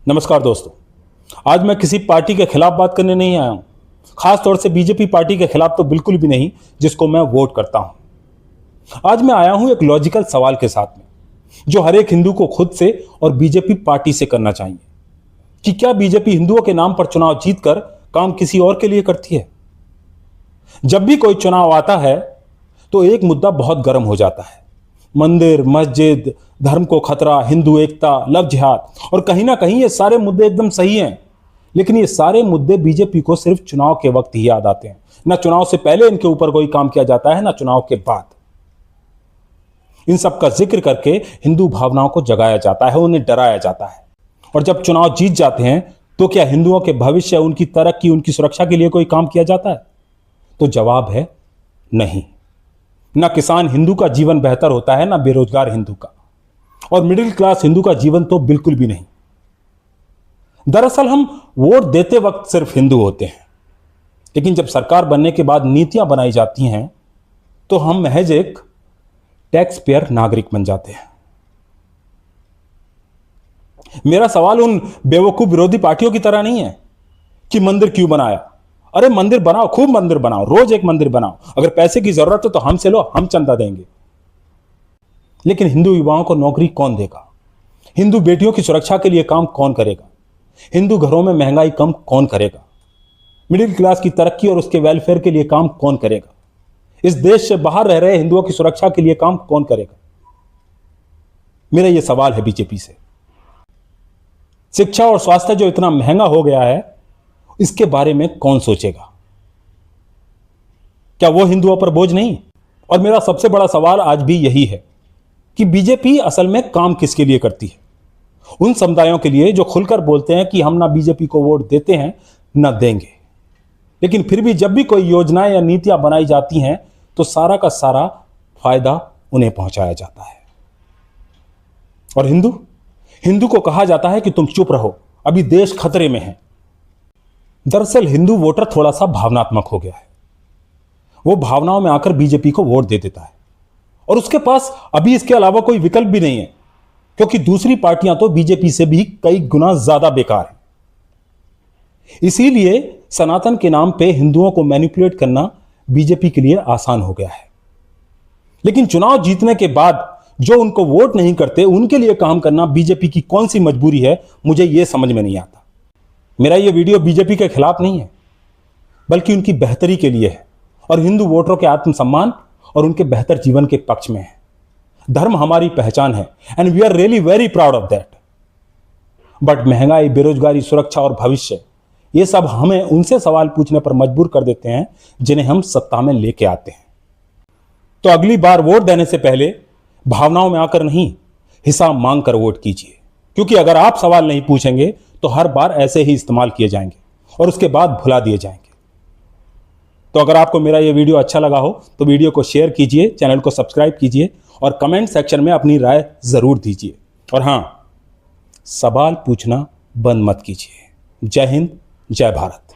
नमस्कार दोस्तों। आज मैं किसी पार्टी के खिलाफ बात करने नहीं आया हूं, खास तौर से बीजेपी पार्टी के खिलाफ तो बिल्कुल भी नहीं, जिसको मैं वोट करता हूं। आज मैं आया हूं एक लॉजिकल सवाल के साथ में, जो हर एक हिंदू को खुद से और बीजेपी पार्टी से करना चाहिए कि क्या बीजेपी हिंदुओं के नाम पर चुनाव जीतकर काम किसी और के लिए करती है। जब भी कोई चुनाव आता है तो एक मुद्दा बहुत गर्म हो जाता है। मंदिर, मस्जिद, धर्म को खतरा, हिंदू एकता, लव जिहाद, और कहीं ना कहीं ये सारे मुद्दे एकदम सही हैं, लेकिन ये सारे मुद्दे बीजेपी को सिर्फ चुनाव के वक्त ही याद आते हैं। ना चुनाव से पहले इनके ऊपर कोई काम किया जाता है, ना चुनाव के बाद। इन सब का जिक्र करके हिंदू भावनाओं को जगाया जाता है, उन्हें डराया जाता है। और जब चुनाव जीत जाते हैं तो क्या हिंदुओं के भविष्य, उनकी तरक्की, उनकी सुरक्षा के लिए कोई काम किया जाता है? तो जवाब है नहीं। ना किसान हिंदू का जीवन बेहतर होता है, ना बेरोजगार हिंदू का, और मिडिल क्लास हिंदू का जीवन तो बिल्कुल भी नहीं। दरअसल हम वोट देते वक्त सिर्फ हिंदू होते हैं, लेकिन जब सरकार बनने के बाद नीतियां बनाई जाती हैं तो हम महज एक टैक्स पेयर नागरिक बन जाते हैं। मेरा सवाल उन बेवकूफ विरोधी पार्टियों की तरह नहीं है कि मंदिर क्यों बनाया। अरे मंदिर बनाओ, खूब मंदिर बनाओ, रोज एक मंदिर बनाओ। अगर पैसे की जरूरत है तो हमसे लो, हम चंदा देंगे। लेकिन हिंदू युवाओं को नौकरी कौन देगा? हिंदू बेटियों की सुरक्षा के लिए काम कौन करेगा? हिंदू घरों में महंगाई कम कौन करेगा? मिडिल क्लास की तरक्की और उसके वेलफेयर के लिए काम कौन करेगा? इस देश से बाहर रह रहे हिंदुओं की सुरक्षा के लिए काम कौन करेगा? मेरा यह सवाल है बीजेपी से। शिक्षा और स्वास्थ्य जो इतना महंगा हो गया है, इसके बारे में कौन सोचेगा? क्या वो हिंदुओं पर बोझ नहीं? और मेरा सबसे बड़ा सवाल आज भी यही है कि बीजेपी असल में काम किसके लिए करती है? उन समुदायों के लिए जो खुलकर बोलते हैं कि हम ना बीजेपी को वोट देते हैं ना देंगे, लेकिन फिर भी जब भी कोई योजनाएं या नीतियां बनाई जाती हैं तो सारा का सारा फायदा उन्हें पहुंचाया जाता है। और हिंदू को कहा जाता है कि तुम चुप रहो, अभी देश खतरे में है। दरअसल हिंदू वोटर थोड़ा सा भावनात्मक हो गया है। वो भावनाओं में आकर बीजेपी को वोट दे देता है, और उसके पास अभी इसके अलावा कोई विकल्प भी नहीं है, क्योंकि दूसरी पार्टियां तो बीजेपी से भी कई गुना ज्यादा बेकार हैं। इसीलिए सनातन के नाम पे हिंदुओं को मैनिपुलेट करना बीजेपी के लिए आसान हो गया है। लेकिन चुनाव जीतने के बाद जो उनको वोट नहीं करते, उनके लिए काम करना बीजेपी की कौन सी मजबूरी है, मुझे यह समझ में नहीं आता। मेरा यह वीडियो बीजेपी के खिलाफ नहीं है, बल्कि उनकी बेहतरी के लिए है, और हिंदू वोटरों के आत्मसम्मान और उनके बेहतर जीवन के पक्ष में है। धर्म हमारी पहचान है, and we are really very proud of that. But महंगाई, बेरोजगारी, सुरक्षा और भविष्य, ये सब हमें उनसे सवाल पूछने पर मजबूर कर देते हैं जिन्हें हम सत्ता में लेके आते हैं। तो अगली बार वोट देने से पहले भावनाओं में आकर नहीं, हिसाब मांग कर वोट कीजिए, क्योंकि अगर आप सवाल नहीं पूछेंगे तो हर बार ऐसे ही इस्तेमाल किए जाएंगे और उसके बाद भुला दिए जाएंगे। तो अगर आपको मेरा यह वीडियो अच्छा लगा हो तो वीडियो को शेयर कीजिए, चैनल को सब्सक्राइब कीजिए और कमेंट सेक्शन में अपनी राय जरूर दीजिए। और हां, सवाल पूछना बंद मत कीजिए। जय हिंद, जय भारत।